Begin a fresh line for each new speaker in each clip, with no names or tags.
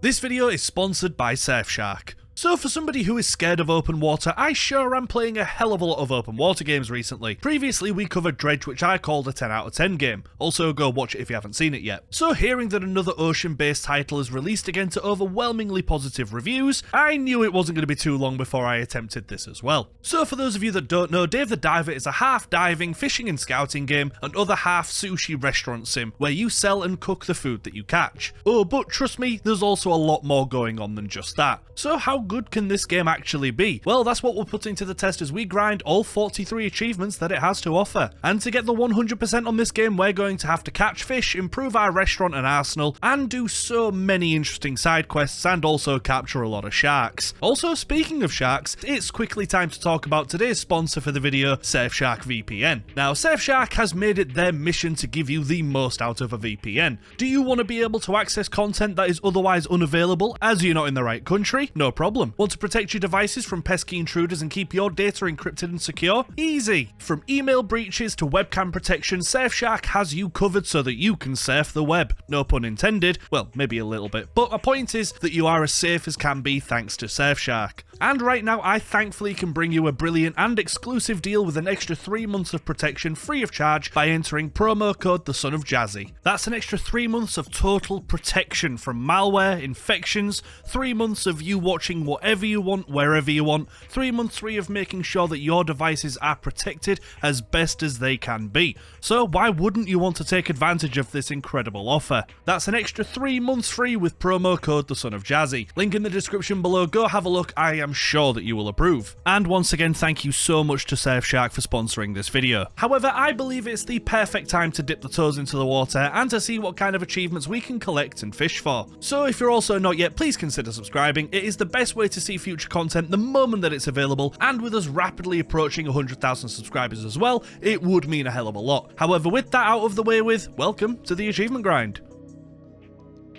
This video is sponsored by Surfshark. So for somebody who is scared of open water, I sure am playing a hell of a lot of open water games recently. Previously we covered Dredge, which I called a 10 out of 10 game. Also go watch it if you haven't seen it yet. So hearing that another ocean based title is released again to overwhelmingly positive reviews, I knew it wasn't going to be too long before I attempted this as well. So for those of you that don't know, Dave the Diver is a half diving, fishing and scouting game and other half sushi restaurant sim where you sell and cook the food that you catch. Oh, but trust me, there's also a lot more going on than just that. So how good can this game actually be? Well, that's what we're putting to the test as we grind all 43 achievements that it has to offer. And to get the 100% on this game, we're going to have to catch fish, improve our restaurant and arsenal, and do so many interesting side quests and also capture a lot of sharks. Also, speaking of sharks, it's quickly time to talk about today's sponsor for the video, Surfshark VPN. Now, Surfshark has made it their mission to give you the most out of a VPN. Do you want to be able to access content that is otherwise unavailable as you're not in the right country? No problem. Want to protect your devices from pesky intruders and keep your data encrypted and secure? Easy! From email breaches to webcam protection, Surfshark has you covered so that you can surf the web. No pun intended. Well, maybe a little bit. But my point is that you are as safe as can be thanks to Surfshark. And right now, I thankfully can bring you a brilliant and exclusive deal with an extra 3 months of protection free of charge by entering promo code TheSonOfJazzy. That's an extra 3 months of total protection from malware, infections, 3 months of you watching whatever you want, wherever you want, 3 months free of making sure that your devices are protected as best as they can be. So why wouldn't you want to take advantage of this incredible offer? That's an extra 3 months free with promo code TheSonOfJazzy. Link in the description below, go have a look, I am sure that you will approve. And once again, thank you so much to Surfshark for sponsoring this video. However, I believe it's the perfect time to dip the toes into the water and to see what kind of achievements we can collect and fish for. So if you're also not yet, please consider subscribing. It is the best way to see future content the moment that it's available, and with us rapidly approaching 100,000 subscribers as well, it would mean a hell of a lot. However, with that out of the way with, welcome to the achievement grind.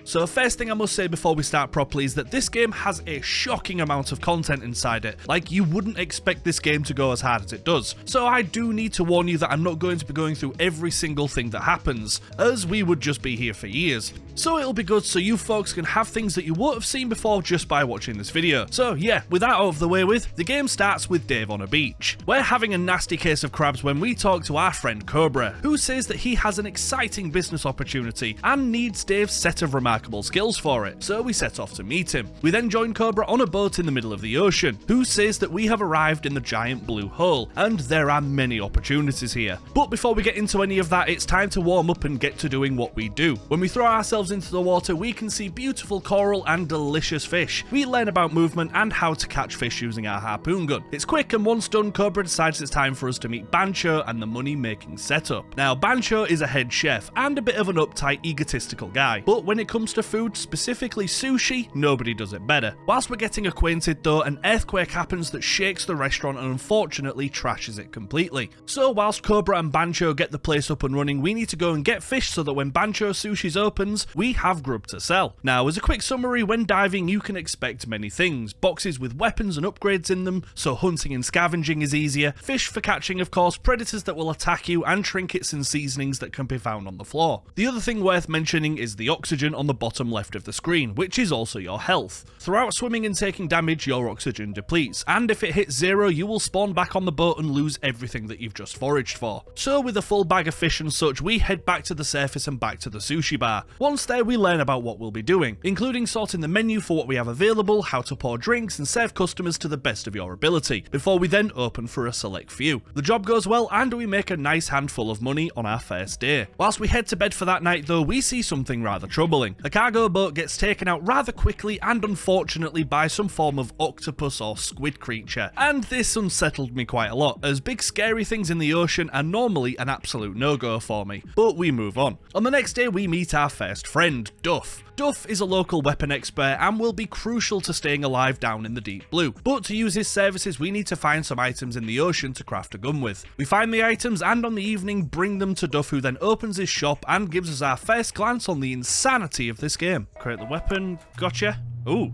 So first thing I must say before we start properly is that this game has a shocking amount of content inside it. Like, you wouldn't expect this game to go as hard as it does. So I do need to warn you that I'm not going to be going through every single thing that happens, as we would just be here for years. So it'll be good so you folks can have things that you won't have seen before just by watching this video. So yeah, with that out of the way with, the game starts with Dave on a beach. We're having a nasty case of crabs when we talk to our friend Cobra, who says that he has an exciting business opportunity and needs Dave's set of remarkable skills for it, so we set off to meet him. We then join Cobra on a boat in the middle of the ocean, who says that we have arrived in the giant blue hole, and there are many opportunities here. But before we get into any of that, it's time to warm up and get to doing what we do. When we throw ourselves into the water, we can see beautiful coral and delicious fish. We learn about movement and how to catch fish using our harpoon gun. It's quick, and once done, Cobra decides it's time for us to meet Bancho and the money-making setup. Now, Bancho is a head chef and a bit of an uptight, egotistical guy, but when it comes to food, specifically sushi, nobody does it better. Whilst we're getting acquainted though, an earthquake happens that shakes the restaurant and unfortunately trashes it completely. So whilst Cobra and Bancho get the place up and running, we need to go and get fish so that when Bancho Sushi's opens, we have grub to sell. Now, as a quick summary, when diving you can expect many things. Boxes with weapons and upgrades in them, so hunting and scavenging is easier, fish for catching of course, predators that will attack you, and trinkets and seasonings that can be found on the floor. The other thing worth mentioning is the oxygen on the bottom left of the screen, which is also your health. Throughout swimming and taking damage, your oxygen depletes, and if it hits 0, you will spawn back on the boat and lose everything that you've just foraged for. So with a full bag of fish and such, we head back to the surface and back to the sushi bar. Once there, we learn about what we'll be doing, including sorting the menu for what we have available, how to pour drinks and serve customers to the best of your ability, before we then open for a select few. The job goes well and we make a nice handful of money on our first day. Whilst we head to bed for that night though, we see something rather troubling. A cargo boat gets taken out rather quickly and unfortunately by some form of octopus or squid creature, and this unsettled me quite a lot, as big scary things in the ocean are normally an absolute no-go for me, but we move on. On the next day we meet our first friend, Duff. Duff is a local weapon expert and will be crucial to staying alive down in the deep blue, but to use his services we need to find some items in the ocean to craft a gun with. We find the items and on the evening bring them to Duff, who then opens his shop and gives us our first glance on the insanity of this game. Create the weapon, gotcha. Ooh.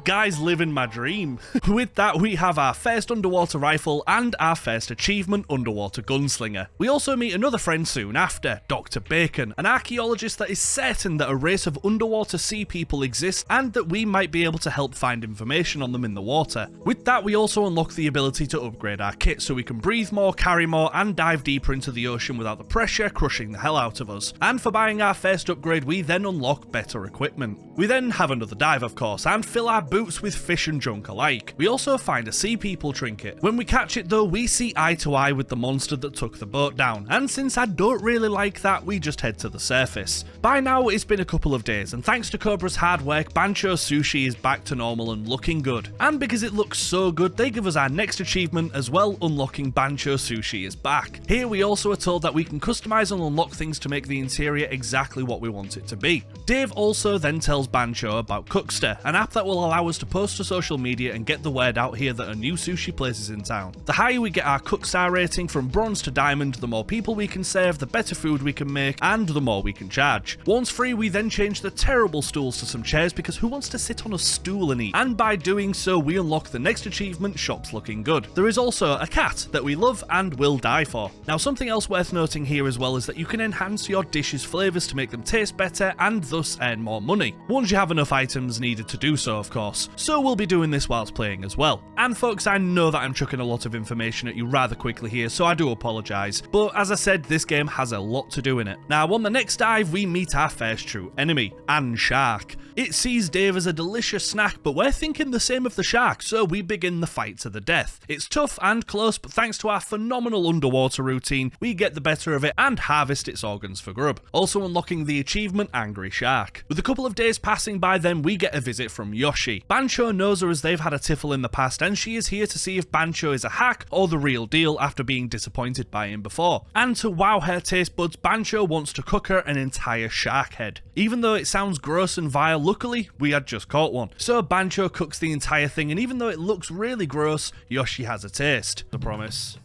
Guys living my dream. With that, we have our first underwater rifle and our first achievement, underwater gunslinger. We also meet another friend soon after, Dr. Bacon, an archaeologist that is certain that a race of underwater sea people exists and that we might be able to help find information on them in the water. With that, we also unlock the ability to upgrade our kit so we can breathe more, carry more, and dive deeper into the ocean without the pressure crushing the hell out of us. And for buying our first upgrade, we then unlock better equipment. We then have another dive, of course, and fill our boots with fish and junk alike. We also find a sea people trinket. When we catch it though, we see eye to eye with the monster that took the boat down, and since I don't really like that, we just head to the surface. By now, it's been a couple of days, and thanks to Cobra's hard work, Bancho Sushi is back to normal and looking good. And because it looks so good, they give us our next achievement as well, unlocking Bancho Sushi is back. Here we also are told that we can customize and unlock things to make the interior exactly what we want it to be. Dave also then tells Bancho about Cookster, an app that will allow us to post to social media and get the word out here that a new sushi place is in town. The higher we get our Cookstar rating from bronze to diamond, the more people we can serve, the better food we can make, and the more we can charge. Once free, we then change the terrible stools to some chairs because who wants to sit on a stool and eat? And by doing so, we unlock the next achievement, Shops Looking Good. There is also a cat that we love and will die for. Now, something else worth noting here as well is that you can enhance your dishes' flavours to make them taste better and thus earn more money, once you have enough items needed to do so, of course. So we'll be doing this whilst playing as well. And folks, I know that I'm chucking a lot of information at you rather quickly here, so I do apologise, but as I said, this game has a lot to do in it. Now, on the next dive, we meet our first true enemy, Anne Shark. It sees Dave as a delicious snack, but we're thinking the same of the shark, so we begin the fight to the death. It's tough and close, but thanks to our phenomenal underwater routine, we get the better of it and harvest its organs for grub. Also unlocking the achievement, Angry Shark. With a couple of days passing by then, we get a visit from Yoshi. Bancho knows her as they've had a tiffle in the past, and she is here to see if Bancho is a hack or the real deal after being disappointed by him before. And to wow her taste buds, Bancho wants to cook her an entire shark head. Even though it sounds gross and vile, luckily, we had just caught one. So Bancho cooks the entire thing, and even though it looks really gross, Yoshi has a taste. I promise.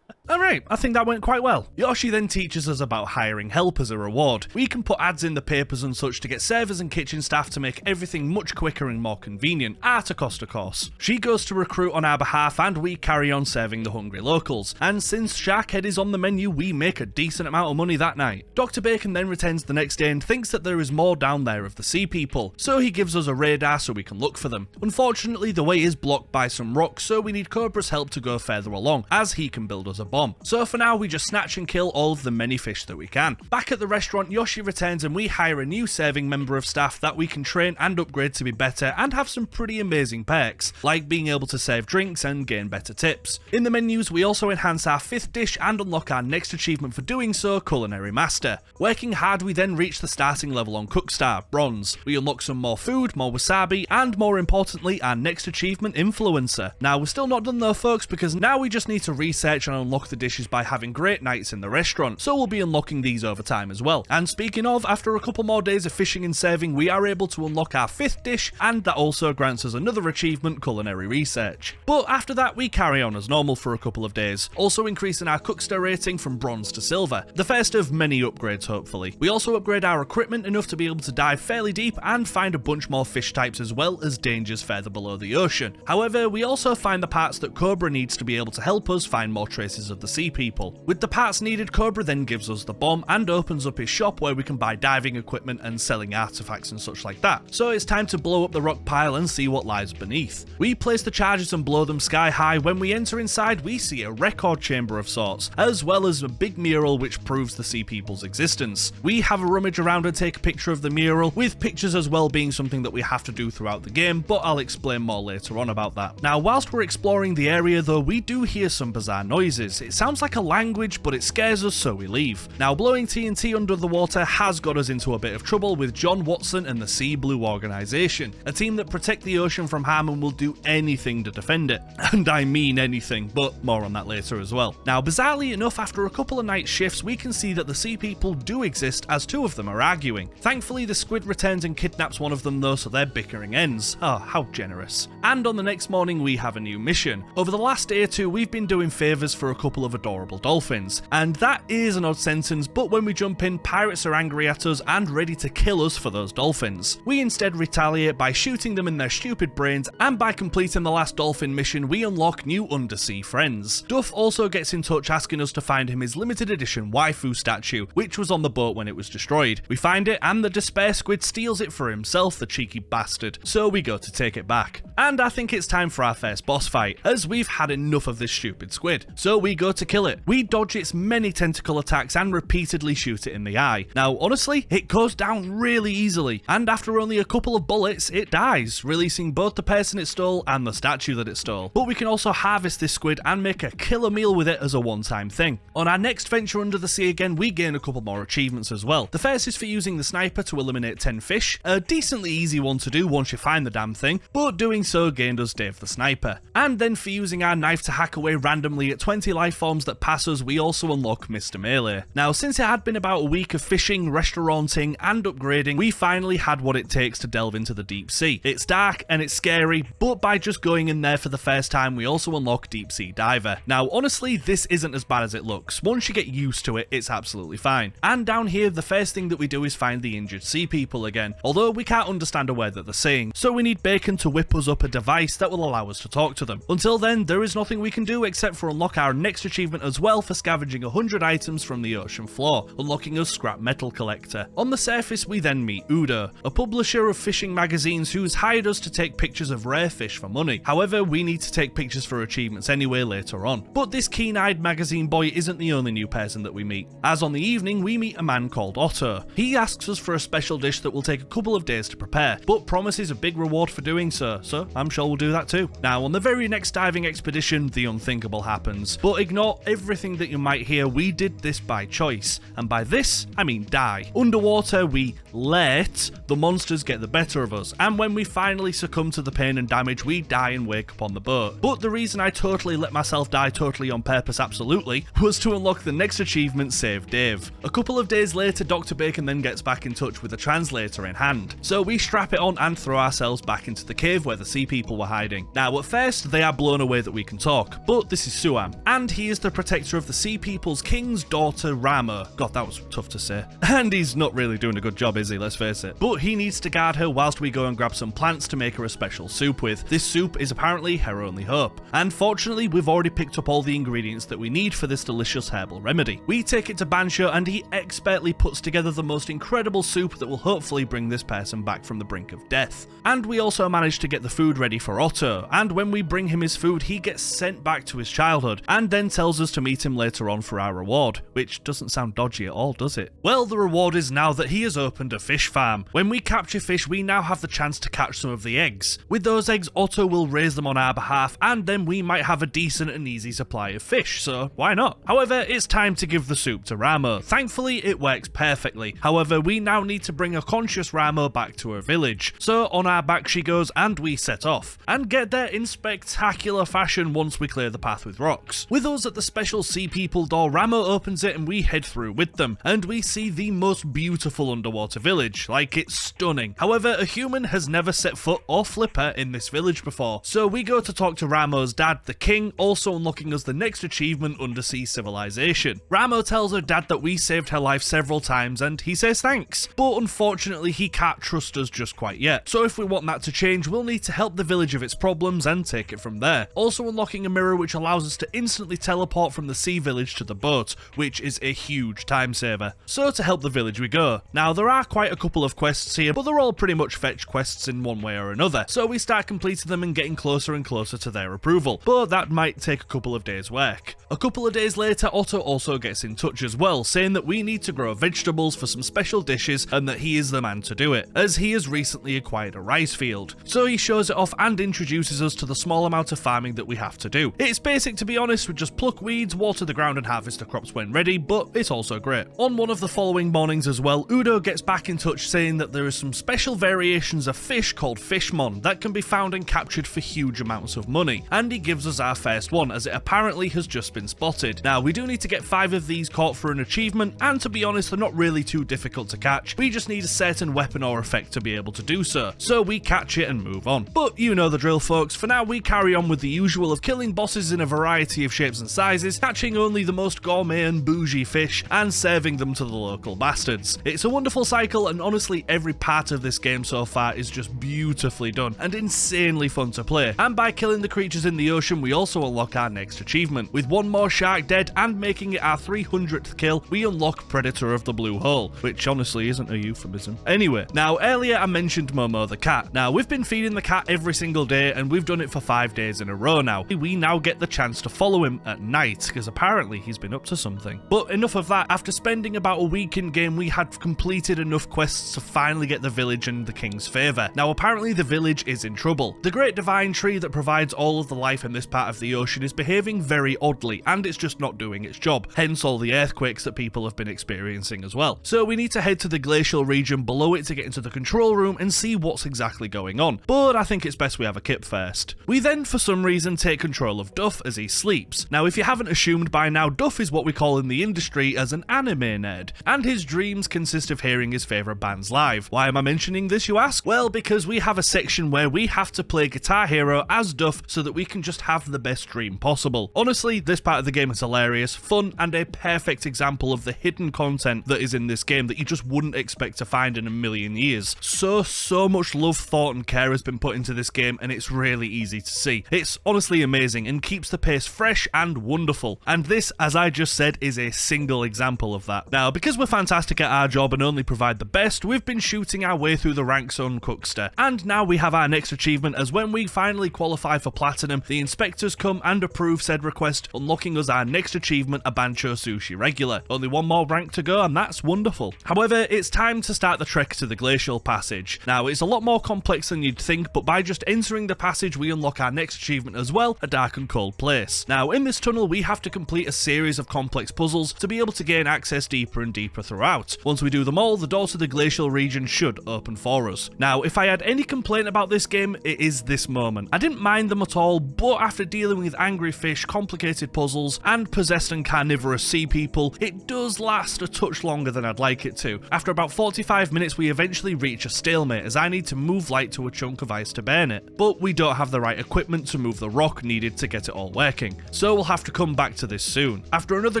Alright, I think that went quite well. Yoshi then teaches us about hiring help as a reward. We can put ads in the papers and such to get servers and kitchen staff to make everything much quicker and more convenient, at a cost of course. She goes to recruit on our behalf and we carry on serving the hungry locals. And since Sharkhead is on the menu, we make a decent amount of money that night. Dr. Bacon then returns the next day and thinks that there is more down there of the sea people, so he gives us a radar so we can look for them. Unfortunately, the way is blocked by some rocks, so we need Cobra's help to go further along, as he can build us a bomb. So for now, we just snatch and kill all of the many fish that we can. Back at the restaurant, Yoshi returns and we hire a new serving member of staff that we can train and upgrade to be better and have some pretty amazing perks, like being able to serve drinks and gain better tips. In the menus, we also enhance our 5th dish and unlock our next achievement for doing so, Culinary Master. Working hard, we then reach the starting level on Cookstar, Bronze. We unlock some more food, more wasabi, and more importantly, our next achievement, Influencer. Now, we're still not done though, folks, because now we just need to research and unlock the dishes by having great nights in the restaurant, so we'll be unlocking these over time as well. And speaking of, after a couple more days of fishing and serving, we are able to unlock our 5th dish, and that also grants us another achievement, Culinary Research. But after that, we carry on as normal for a couple of days, also increasing our Cookster rating from bronze to silver, the first of many upgrades hopefully. We also upgrade our equipment enough to be able to dive fairly deep and find a bunch more fish types as well as dangers further below the ocean. However, we also find the parts that Cobra needs to be able to help us find more traces of the sea people. With the parts needed, Cobra then gives us the bomb and opens up his shop where we can buy diving equipment and selling artifacts and such like that. So it's time to blow up the rock pile and see what lies beneath. We place the charges and blow them sky high. When we enter inside, we see a record chamber of sorts, as well as a big mural which proves the sea people's existence. We have a rummage around and take a picture of the mural, with pictures as well being something that we have to do throughout the game, but I'll explain more later on about that. Now, whilst we're exploring the area though, we do hear some bizarre noises. It sounds like a language, but it scares us, so we leave. Now, blowing TNT under the water has got us into a bit of trouble with John Watson and the Sea Blue Organisation, a team that protect the ocean from harm and will do anything to defend it. And I mean anything, but more on that later as well. Now, bizarrely enough, after a couple of night shifts, we can see that the sea people do exist, as 2 of them are arguing. Thankfully, the squid returns and kidnaps one of them though, so their bickering ends. Oh, how generous. And on the next morning, we have a new mission. Over the last day or two, we've been doing favours for a couple couple of adorable dolphins. And that is an odd sentence, but when we jump in, pirates are angry at us and ready to kill us for those dolphins. We instead retaliate by shooting them in their stupid brains, and by completing the last dolphin mission, we unlock new undersea friends. Duff also gets in touch asking us to find him his limited edition waifu statue, which was on the boat when it was destroyed. We find it, and the despair squid steals it for himself, the cheeky bastard, so we go to take it back. And I think it's time for our first boss fight, as we've had enough of this stupid squid. So we go to kill it. We dodge its many tentacle attacks and repeatedly shoot it in the eye. Now honestly, it goes down really easily, and after only a couple of bullets, it dies, releasing both the person it stole and the statue that it stole. But we can also harvest this squid and make a killer meal with it as a one-time thing. On our next venture under the sea again, we gain a couple more achievements as well. The first is for using the sniper to eliminate 10 fish, a decently easy one to do once you find the damn thing, but doing so gained us Dave the Sniper. And then for using our knife to hack away randomly at 20 life forms that pass us, we also unlock Mr. Melee. Now since it had been about a week of fishing, restauranting and upgrading, we finally had what it takes to delve into the deep sea. It's dark and it's scary, but by just going in there for the first time, we also unlock Deep Sea Diver. Now honestly, this isn't as bad as it looks. Once you get used to it, it's absolutely fine. And down here, the first thing that we do is find the injured sea people again, although we can't understand a word that they're saying, so we need Bacon to whip us up a device that will allow us to talk to them. Until then, there is nothing we can do except for unlock our next achievement as well for scavenging 100 items from the ocean floor, unlocking a scrap metal collector. On the surface, we then meet Udo, a publisher of fishing magazines who's hired us to take pictures of rare fish for money. However, we need to take pictures for achievements anyway later on. But this keen-eyed magazine boy isn't the only new person that we meet, as on the evening we meet a man called Otto. He asks us for a special dish that will take a couple of days to prepare, but promises a big reward for doing so I'm sure we'll do that too. Now on the very next diving expedition, the unthinkable happens, but ignore everything that you might hear, we did this by choice, and by this I mean die. Underwater we let the monsters get the better of us, and when we finally succumb to the pain and damage, we die and wake up on the boat. But the reason I totally let myself die totally on purpose, absolutely, was to unlock the next achievement, Save Dave. A couple of days later, Dr. Bacon then gets back in touch with a translator in hand, so we strap it on and throw ourselves back into the cave where the sea people were hiding. Now at first they are blown away that we can talk, but this is Suam, and he is the protector of the sea people's king's daughter Ramo. God, that was tough to say. And he's not really doing a good job, is he? Let's face it. But he needs to guard her whilst we go and grab some plants to make her a special soup with. This soup is apparently her only hope. And fortunately, we've already picked up all the ingredients that we need for this delicious herbal remedy. We take it to Bancho and he expertly puts together the most incredible soup that will hopefully bring this person back from the brink of death. And we also manage to get the food ready for Otto, and when we bring him his food, he gets sent back to his childhood, and then tells us to meet him later on for our reward, which doesn't sound dodgy at all, does it? Well, the reward is now that he has opened a fish farm. When we capture fish, we now have the chance to catch some of the eggs. With those eggs, Otto will raise them on our behalf, and then we might have a decent and easy supply of fish, so why not? However, it's time to give the soup to Ramo. Thankfully, it works perfectly. However, we now need to bring a conscious Ramo back to her village. So on our back she goes, and we set off, and get there in spectacular fashion once we clear the path with rocks. With us at the special sea people door, Ramo opens it and we head through with them, and we see the most beautiful underwater village. Like, it's stunning. However, a human has never set foot or flipper in this village before, so we go to talk to Ramo's dad, the king, also unlocking us the next achievement, Undersea Civilization. Ramo tells her dad that we saved her life several times and he says thanks, but unfortunately he can't trust us just quite yet, so if we want that to change, we'll need to help the village of its problems and take it from there. Also unlocking a mirror which allows us to instantly teleport from the sea village to the boat, which is a huge time saver. So to help the village we go. Now there are quite a couple of quests here, but they're all pretty much fetch quests in one way or another, so we start completing them and getting closer and closer to their approval, but that might take a couple of days work. A couple of days later, Otto also gets in touch as well, saying that we need to grow vegetables for some special dishes and that he is the man to do it, as he has recently acquired a rice field. So he shows it off and introduces us to the small amount of farming that we have to do. It's basic, to be honest, we just pluck weeds, water the ground and harvest the crops when ready, but it's also great. On one of the following mornings as well, Udo gets back in touch saying that there is some special variations of fish called Fishmon that can be found and captured for huge amounts of money, and he gives us our first one as it apparently has just been spotted. Now we do need to get 5 of these caught for an achievement, and to be honest they're not really too difficult to catch, we just need a certain weapon or effect to be able to do so we catch it and move on. But you know the drill folks, for now we carry on with the usual of killing bosses in a variety of shapes and different sizes, catching only the most gourmet and bougie fish and serving them to the local bastards. It's a wonderful cycle, and honestly every part of this game so far is just beautifully done and insanely fun to play. And by killing the creatures in the ocean, we also unlock our next achievement. With one more shark dead and making it our 300th kill, we unlock Predator of the Blue Hole, which honestly isn't a euphemism. Anyway, now earlier I mentioned Momo the cat. Now we've been feeding the cat every single day and we've done it for 5 days in a row now. We now get the chance to follow him at night because apparently he's been up to something. But enough of that. After spending about a week in game, we had completed enough quests to finally get the village in the king's favour. Now apparently the village is in trouble. The great divine tree that provides all of the life in this part of the ocean is behaving very oddly and it's just not doing its job, hence all the earthquakes that people have been experiencing as well. So we need to head to the glacial region below it to get into the control room and see what's exactly going on, but I think it's best we have a kip first. We then for some reason take control of Duff as he sleeps. Now if you haven't assumed by now, Duff is what we call in the industry as an anime nerd, and his dreams consist of hearing his favourite bands live. Why am I mentioning this, you ask? Well, because we have a section where we have to play Guitar Hero as Duff so that we can just have the best dream possible. Honestly, this part of the game is hilarious, fun, and a perfect example of the hidden content that is in this game that you just wouldn't expect to find in a million years. So much love, thought, and care has been put into this game, and it's really easy to see. It's honestly amazing and keeps the pace fresh and wonderful. And this, as I just said, is a single example of that. Now, because we're fantastic at our job and only provide the best, we've been shooting our way through the ranks on Cookster. And now we have our next achievement, as when we finally qualify for Platinum, the inspectors come and approve said request, unlocking us our next achievement, a Bancho Sushi Regular. Only one more rank to go, and that's wonderful. However, it's time to start the trek to the Glacial Passage. Now, it's a lot more complex than you'd think, but by just entering the passage, we unlock our next achievement as well, a Dark and Cold Place. Now, in this tunnel, we have to complete a series of complex puzzles to be able to gain access deeper and deeper throughout. Once we do them all, the door to the glacial region should open for us. Now, if I had any complaint about this game, it is this moment. I didn't mind them at all, but after dealing with angry fish, complicated puzzles, and possessed and carnivorous sea people, it does last a touch longer than I'd like it to. After about 45 minutes, we eventually reach a stalemate as I need to move light to a chunk of ice to burn it, but we don't have the right equipment to move the rock needed to get it all working, so we'll have to come back to this soon. After another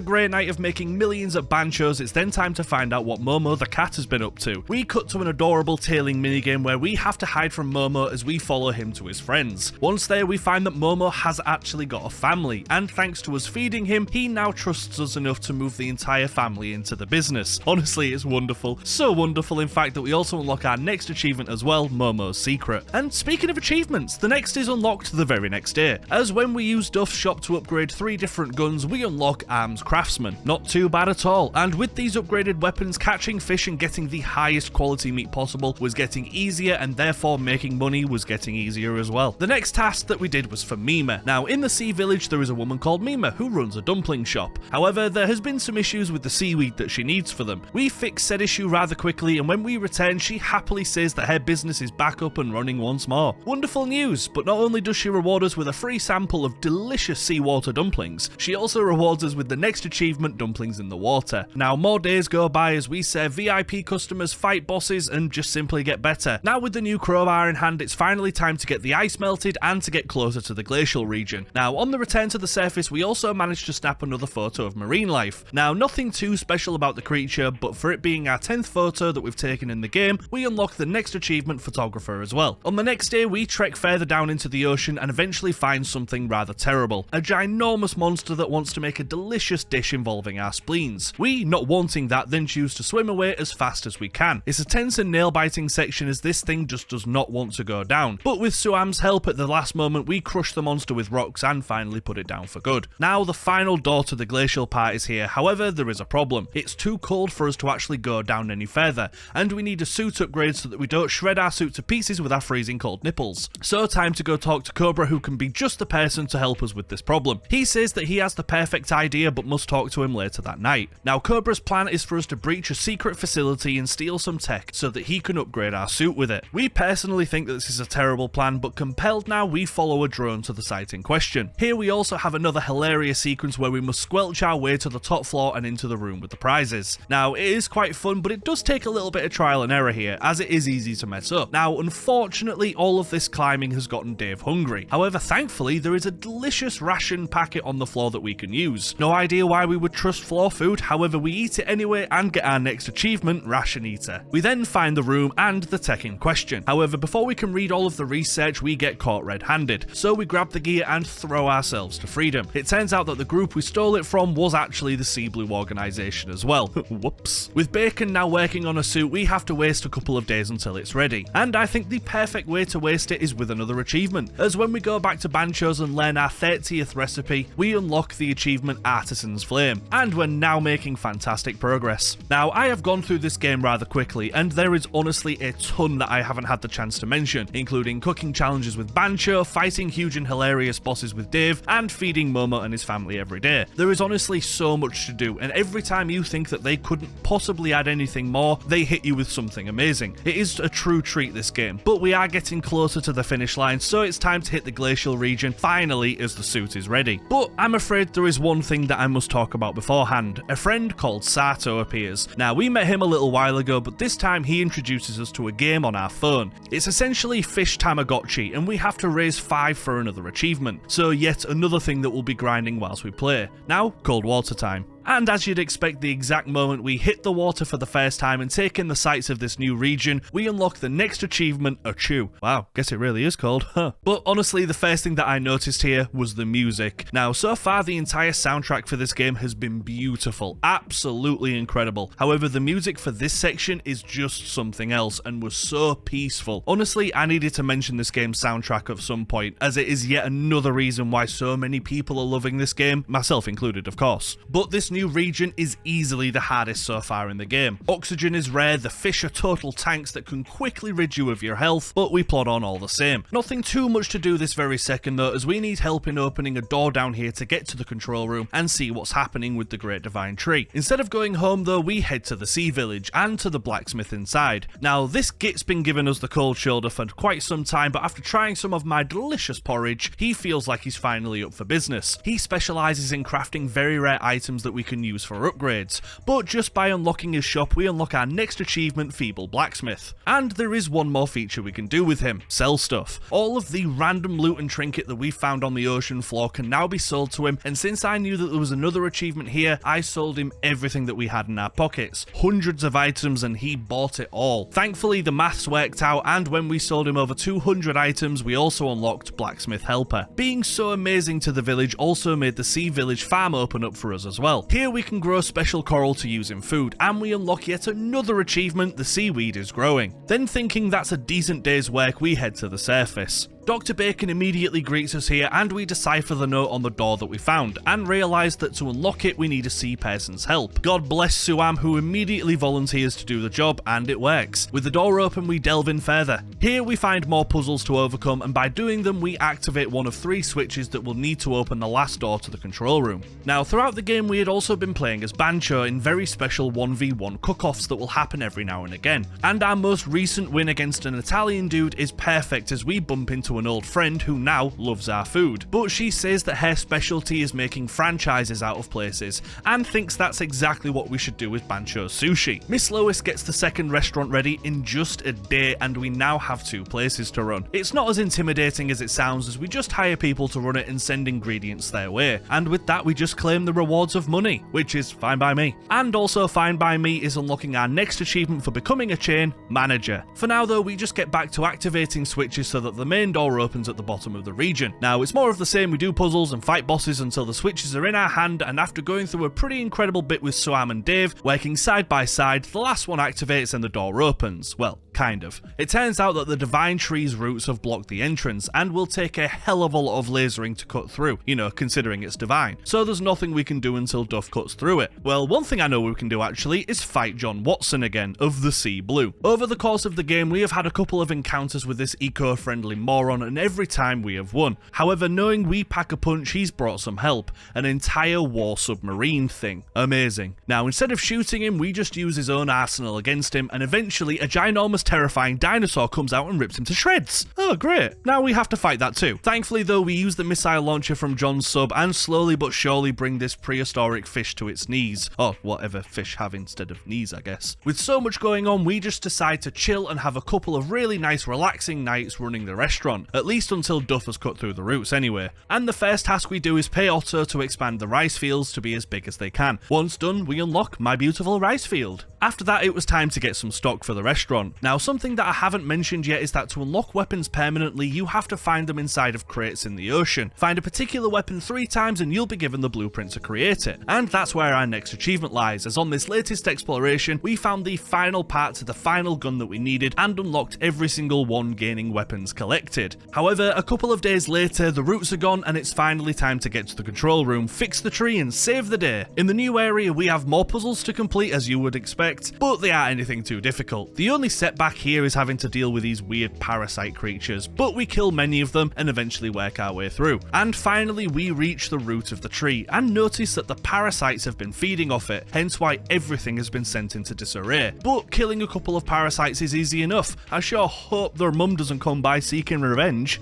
great night of making millions at Banchos, it's then time to find out what Momo the cat has been up to. We cut to an adorable tailing minigame where we have to hide from Momo as we follow him to his friends. Once there, we find that Momo has actually got a family, and thanks to us feeding him, he now trusts us enough to move the entire family into the business. Honestly, it's wonderful. So wonderful, in fact, that we also unlock our next achievement as well, Momo's Secret. And speaking of achievements, the next is unlocked the very next day, as when we use Duff's shop to upgrade 3 different guns, we unlock Arms Craftsman. Not too bad at all, and with these upgraded weapons, catching fish and getting the highest quality meat possible was getting easier, and therefore making money was getting easier as well. The next task that we did was for Mima. Now, in the sea village, there is a woman called Mima who runs a dumpling shop. However, there has been some issues with the seaweed that she needs for them. We fix said issue rather quickly, and when we return, she happily says that her business is back up and running once more. Wonderful news, but not only does she reward us with a free sample of delicious seawater dumplings, she also rewards us with the next achievement, Dumplings in the Water. Now, more days go by as we serve VIP customers, fight bosses, and just simply get better. Now, with the new crowbar in hand, it's finally time to get the ice melted and to get closer to the glacial region. Now, on the return to the surface, we also managed to snap another photo of marine life. Now, nothing too special about the creature, but for it being our 10th photo that we've taken in the game, we unlock the next achievement, Photographer, as well. On the next day, we trek further down into the ocean and eventually find something rather terrible. A ginormous monster that wants to make a delicious dish involving our spleens. We, not wanting that, then choose to swim away as fast as we can. It's a tense and nail-biting section as this thing just does not want to go down. But with Suam's help at the last moment, we crush the monster with rocks and finally put it down for good. Now, the final door to the glacial part is here. However, there is a problem. It's too cold for us to actually go down any further, and we need a suit upgrade so that we don't shred our suit to pieces with our freezing cold nipples. So time to go talk to Cobra, who can be just the person to help us with this problem. He says that he has the perfect idea but must talk to him later that night. Now, Cobra's plan is for us to breach a secret facility and steal some tech so that he can upgrade our suit with it. We personally think that this is a terrible plan, but compelled now, we follow a drone to the site in question. Here we also have another hilarious sequence where we must squelch our way to the top floor and into the room with the prizes. Now, it is quite fun, but it does take a little bit of trial and error here, as it is easy to mess up. Now, unfortunately, all of this climbing has gotten Dave hungry. However, thankfully, there is a delicious ration packet bucket on the floor that we can use. No idea why we would trust floor food, however we eat it anyway and get our next achievement, Ration Eater. We then find the room and the tech in question. However, before we can read all of the research, we get caught red-handed, so we grab the gear and throw ourselves to freedom. It turns out that the group we stole it from was actually the Sea Blue organization as well. Whoops. With Bacon now working on a suit, we have to waste a couple of days until it's ready. And I think the perfect way to waste it is with another achievement, as when we go back to Bancho's and learn our 30th recipe, we unlock the achievement Artisan's Flame, and we're now making fantastic progress. Now, I have gone through this game rather quickly, and there is honestly a ton that I haven't had the chance to mention, including cooking challenges with Bancho, fighting huge and hilarious bosses with Dave, and feeding Momo and his family every day. There is honestly so much to do, and every time you think that they couldn't possibly add anything more, they hit you with something amazing. It is a true treat, this game, but we are getting closer to the finish line, so it's time to hit the Glacial region finally as the suit is ready. But I'm afraid there is one thing that I must talk about beforehand. A friend called Sato appears. Now, we met him a little while ago, but this time he introduces us to a game on our phone. It's essentially Fish Tamagotchi, and we have to raise 5 for another achievement. So yet another thing that we'll be grinding whilst we play. Now, cold water time. And as you'd expect, the exact moment we hit the water for the first time and take in the sights of this new region, we unlock the next achievement, a chew. Wow, guess it really is cold, huh? But honestly, the first thing that I noticed here was the music. Now, so far the entire soundtrack for this game has been beautiful, absolutely incredible. However, the music for this section is just something else and was so peaceful. Honestly, I needed to mention this game's soundtrack at some point, as it is yet another reason why so many people are loving this game, myself included, of course. But this new region is easily the hardest so far in the game. Oxygen is rare, the fish are total tanks that can quickly rid you of your health, but we plod on all the same. Nothing too much to do this very second though, as we need help in opening a door down here to get to the control room and see what's happening with the Great Divine Tree. Instead of going home though, we head to the sea village and to the blacksmith inside. Now, this git's been giving us the cold shoulder for quite some time, but after trying some of my delicious porridge, he feels like he's finally up for business. He specializes in crafting very rare items that we can use for upgrades, but just by unlocking his shop we unlock our next achievement, Feeble Blacksmith. And there is one more feature we can do with him, sell stuff. All of the random loot and trinket that we found on the ocean floor can now be sold to him, and since I knew that there was another achievement here, I sold him everything that we had in our pockets. Hundreds of items, and he bought it all. Thankfully the maths worked out, and when we sold him over 200 items we also unlocked Blacksmith Helper. Being so amazing to the village also made the sea village farm open up for us as well. Here we can grow special coral to use in food, and we unlock yet another achievement, the seaweed is growing. Then thinking that's a decent day's work, we head to the surface. Dr. Bacon immediately greets us here, and we decipher the note on the door that we found, and realise that to unlock it we need a sea person's help. God bless Suam, who immediately volunteers to do the job, and it works. With the door open we delve in further. Here we find more puzzles to overcome, and by doing them we activate one of 3 switches that will need to open the last door to the control room. Now, throughout the game we had also been playing as Bancho in very special 1v1 cook-offs that will happen every now and again, and our most recent win against an Italian dude is perfect as we bump into an old friend who now loves our food, but she says that her specialty is making franchises out of places and thinks that's exactly what we should do with Bancho's Sushi. Miss Lois gets the second restaurant ready in just a day, and we now have 2 places to run. It's not as intimidating as it sounds, as we just hire people to run it and send ingredients their way, and with that we just claim the rewards of money, which is fine by me. And also fine by me is unlocking our next achievement for becoming a chain, Manager. For now though, we just get back to activating switches so that the main door opens at the bottom of the region. Now, it's more of the same, we do puzzles and fight bosses until the switches are in our hand, and after going through a pretty incredible bit with Suam and Dave, working side by side, the last one activates and the door opens. Well, kind of. It turns out that the Divine Tree's roots have blocked the entrance, and will take a hell of a lot of lasering to cut through, you know, considering it's divine. So there's nothing we can do until Duff cuts through it. Well, one thing I know we can do actually is fight John Watson again, of the Sea Blue. Over the course of the game, we have had a couple of encounters with this eco-friendly moron, and every time we have won. However, knowing we pack a punch, he's brought some help. An entire war submarine thing. Amazing. Now, instead of shooting him, we just use his own arsenal against him, and eventually a ginormous enormous terrifying dinosaur comes out and rips him to shreds. Oh great, now we have to fight that too. Thankfully though, we use the missile launcher from John's sub and slowly but surely bring this prehistoric fish to its knees. Or whatever fish have instead of knees, I guess. With so much going on, we just decide to chill and have a couple of really nice relaxing nights running the restaurant, at least until Duff has cut through the roots anyway. And the first task we do is pay Otto to expand the rice fields to be as big as they can. Once done, we unlock my beautiful rice field. After that, it was time to get some stock for the restaurant. Now, something that I haven't mentioned yet is that to unlock weapons permanently, you have to find them inside of crates in the ocean. Find a particular weapon 3 times and you'll be given the blueprint to create it. And that's where our next achievement lies, as on this latest exploration, we found the final part to the final gun that we needed and unlocked every single one, gaining weapons collected. However, a couple of days later, the roots are gone and it's finally time to get to the control room, fix the tree and save the day. In the new area, we have more puzzles to complete as you would expect, but they aren't anything too difficult. The only setback here is having to deal with these weird parasite creatures, but we kill many of them and eventually work our way through. And finally, we reach the root of the tree and notice that the parasites have been feeding off it, hence why everything has been sent into disarray. But killing a couple of parasites is easy enough. I sure hope their mum doesn't come by seeking revenge.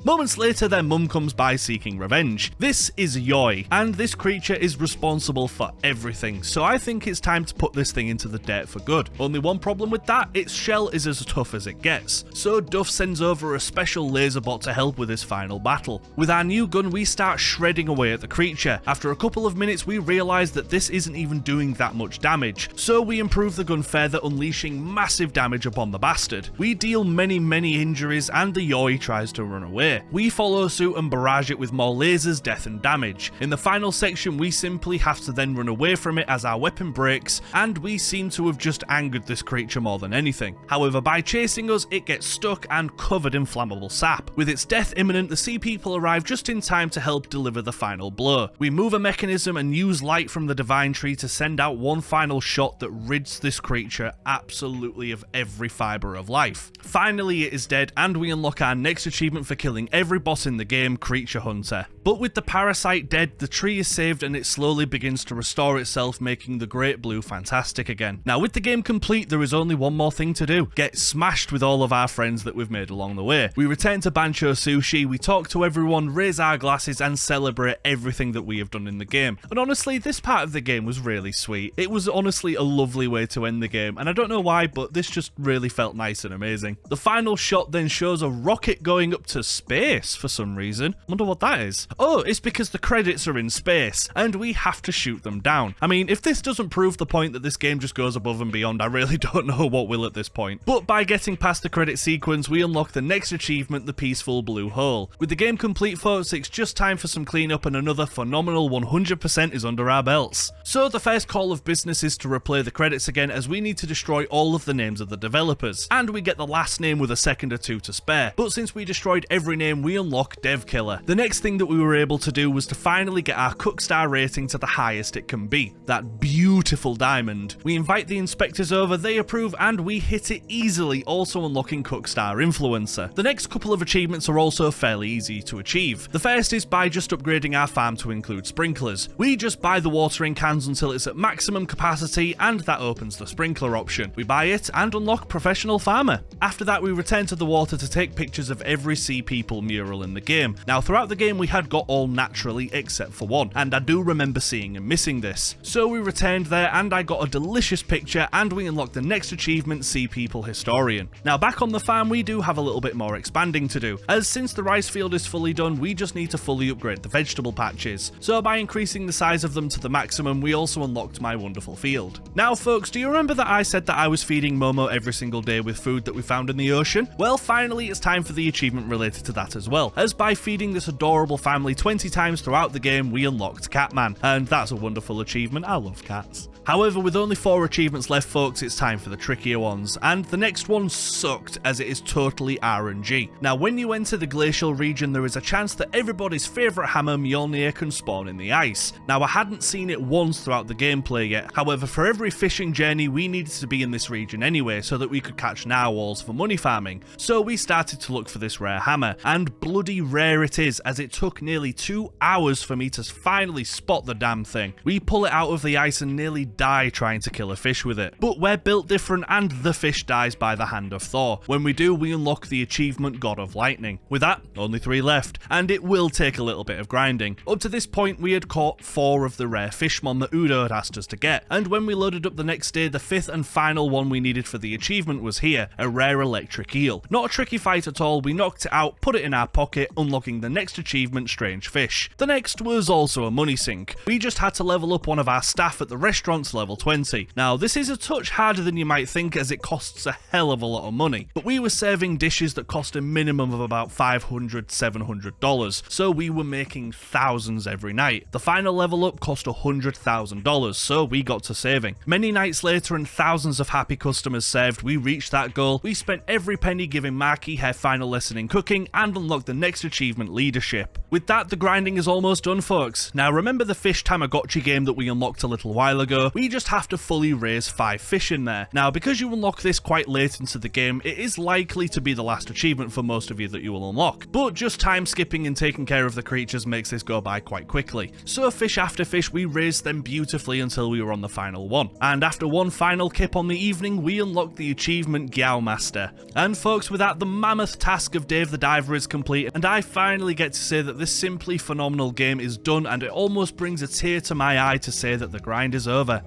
Moments later, their mum comes by seeking revenge. This is Yoi, and this creature is responsible for everything, so I think it's time to put this thing into the dirt for good. Only one problem with that, its shell is as tough as it gets, so Duff sends over a special laser bot to help with his final battle. With our new gun, we start shredding away at the creature. After a couple of minutes, we realise that this isn't even doing that much damage, so we improve the gun further, unleashing massive damage upon the bastard. We deal many injuries, and the Yoi tries to run away. We follow suit and barrage it with more lasers, death and damage. In the final section, we simply have to then run away from it as our weapon breaks, and we seem to have just angered this creature more than anything. However, by chasing us, it gets stuck and covered in flammable sap. With its death imminent, the sea people arrive just in time to help deliver the final blow. We move a mechanism and use light from the divine tree to send out one final shot that rids this creature absolutely of every fibre of life. Finally, it is dead, and we unlock our next achievement for killing every boss in the game, Creature Hunter. But with the parasite dead, the tree is saved and it slowly begins to restore itself, making the Great Blue fantastic again. Now with the game complete, there is only one more thing to do: get smashed with all of our friends that we've made along the way. We return to Bancho Sushi, we talk to everyone, raise our glasses and celebrate everything that we have done in the game. And honestly, this part of the game was really sweet. It was honestly a lovely way to end the game, and I don't know why, but this just really felt nice and amazing. The final shot then shows a rocket going up to space for some reason. Wonder what that is. Oh, it's because the credits are in space and we have to shoot them down. I mean, if this doesn't prove the point that this game just goes above and beyond, I really don't know what will at this point. But by getting past the credit sequence, we unlock the next achievement, the Peaceful Blue Hole. With the game complete, folks, it's just time for some cleanup and another phenomenal 100% is under our belts. So the first call of business is to replay the credits again, as we need to destroy all of the names of the developers, and we get the last name with a second or two to spare. But since we destroyed every name, we unlock Dev Killer. The next thing that we were able to do was to finally get our Cookstar rating to the highest it can be, that beautiful diamond. We invite the inspectors over, they approve, and we hit it easily, also unlocking Cookstar Influencer. The next couple of achievements are also fairly easy to achieve. The first is by just upgrading our farm to include sprinklers. We just buy the watering cans until it's at maximum capacity, and that opens the sprinkler option. We buy it and unlock Professional Farmer. After that, we return to the water to take pictures of every sea people mural in the game. Now throughout the game we had got all naturally except for one, and I do remember seeing and missing this. So we returned there and I got a delicious picture, and we unlocked the next achievement, Sea People Historian. Now back on the farm we do have a little bit more expanding to do, as since the rice field is fully done, we just need to fully upgrade the vegetable patches. So by increasing the size of them to the maximum, we also unlocked my wonderful field. Now folks, do you remember that I said that I was feeding Momo every single day with food that we found in the ocean? Well, finally it's time for the achievement related to that as well, as by feeding this adorable family 20 times throughout the game, we unlocked Catman, and that's a wonderful achievement. I love cats. However, with only 4 achievements left, folks, it's time for the trickier ones, and the next one sucked, as it is totally RNG. Now, when you enter the Glacial region, there is a chance that everybody's favourite hammer, Mjolnir, can spawn in the ice. Now, I hadn't seen it once throughout the gameplay yet, however, for every fishing journey, we needed to be in this region anyway, so that we could catch narwhals for money farming. So we started to look for this rare hammer, and bloody rare it is, as it took nearly 2 hours for me to finally spot the damn thing. We pull it out of the ice and nearly die trying to kill a fish with it. But we're built different and the fish dies by the hand of Thor. When we do, we unlock the achievement God of Lightning. With that, only 3 left, and it will take a little bit of grinding. Up to this point, we had caught 4 of the rare fishmon that Udo had asked us to get, and when we loaded up the next day, the 5th and final one we needed for the achievement was here, a rare electric eel. Not a tricky fight at all, we knocked it out, put it in our pocket, unlocking the next achievement, Strange Fish. The next was also a money sink. We just had to level up one of our staff at the restaurant to level 20. Now, this is a touch harder than you might think as it costs a hell of a lot of money, but we were serving dishes that cost a minimum of about $500–700, so we were making thousands every night. The final level up cost $100,000, so we got to saving. Many nights later and thousands of happy customers served, we reached that goal. We spent every penny giving Marky her final lesson in cooking and unlocked the next achievement, Leadership. With that, the grinding is almost done, folks. Now remember the fish Tamagotchi game that we unlocked a little while ago? We just have to fully raise 5 fish in there. Now because you unlock this quite late into the game, it is likely to be the last achievement for most of you that you will unlock, but just time skipping and taking care of the creatures makes this go by quite quickly. So fish after fish, we raised them beautifully until we were on the final one, and after one final kip on the evening, we unlocked the achievement Gyow Master. And folks, with that, the mammoth task of Dave the Diver is complete, and I finally get to say that this simply phenomenal game is done, and it almost brings a tear to my eye to say that the grind is over.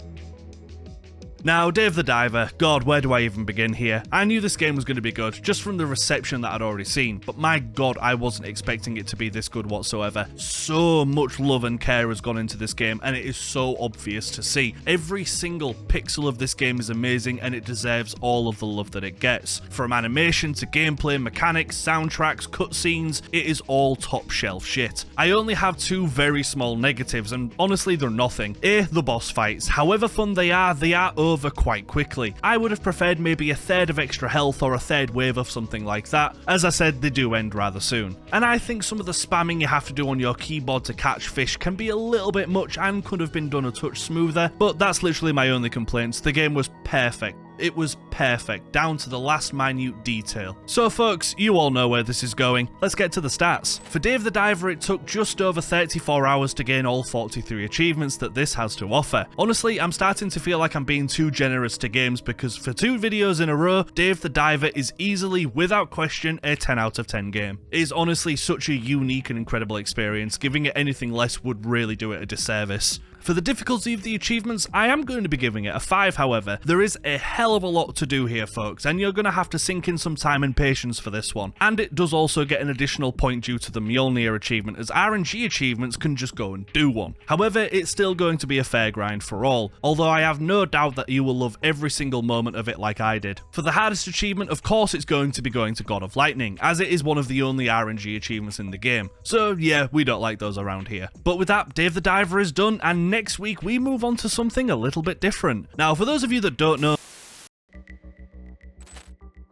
Now, Dave the Diver, God, where do I even begin here? I knew this game was going to be good, just from the reception that I'd already seen, but my God, I wasn't expecting it to be this good whatsoever. So much love and care has gone into this game, and it is so obvious to see. Every single pixel of this game is amazing, and it deserves all of the love that it gets. From animation to gameplay, mechanics, soundtracks, cutscenes, it is all top shelf shit. I only have 2 very small negatives, and honestly, they're nothing. A, the boss fights. However fun they are over quite quickly. I would have preferred maybe a third of extra health or a third wave of something like that. As I said, they do end rather soon. And I think some of the spamming you have to do on your keyboard to catch fish can be a little bit much and could have been done a touch smoother, but that's literally my only complaints. The game was perfect. It was perfect, down to the last minute detail. So folks, you all know where this is going. Let's get to the stats. For Dave the Diver, it took just over 34 hours to gain all 43 achievements that this has to offer. Honestly, I'm starting to feel like I'm being too generous to games because for 2 videos in a row, Dave the Diver is easily, without question, a 10 out of 10 game. It is honestly such a unique and incredible experience. Giving it anything less would really do it a disservice. For the difficulty of the achievements, I am going to be giving it a 5, however. There is a hell of a lot to do here, folks, and you're going to have to sink in some time and patience for this one. And it does also get an additional point due to the Mjolnir achievement, as RNG achievements can just go and do one. However, it's still going to be a fair grind for all, although I have no doubt that you will love every single moment of it like I did. For the hardest achievement, of course, it's going to be going to God of Lightning, as it is one of the only RNG achievements in the game. So yeah, we don't like those around here. But with that, Dave the Diver is done, and next week we move on to something a little bit different. Now, for those of you that don't know...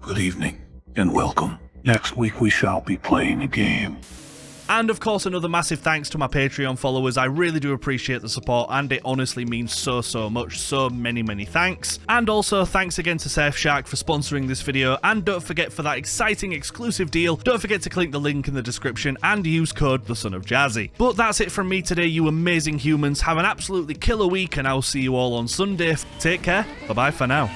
Good evening, and welcome. Next week we shall be playing a game.
And of course, another massive thanks to my Patreon followers. I really do appreciate the support, and it honestly means so much. So many thanks. And also thanks again to Surfshark for sponsoring this video, and don't forget, for that exciting exclusive deal, don't forget to click the link in the description and use code TheSonOfJazzy. But that's it from me today, you amazing humans. Have an absolutely killer week, and I'll see you all on Sunday. Take care. Bye bye for now.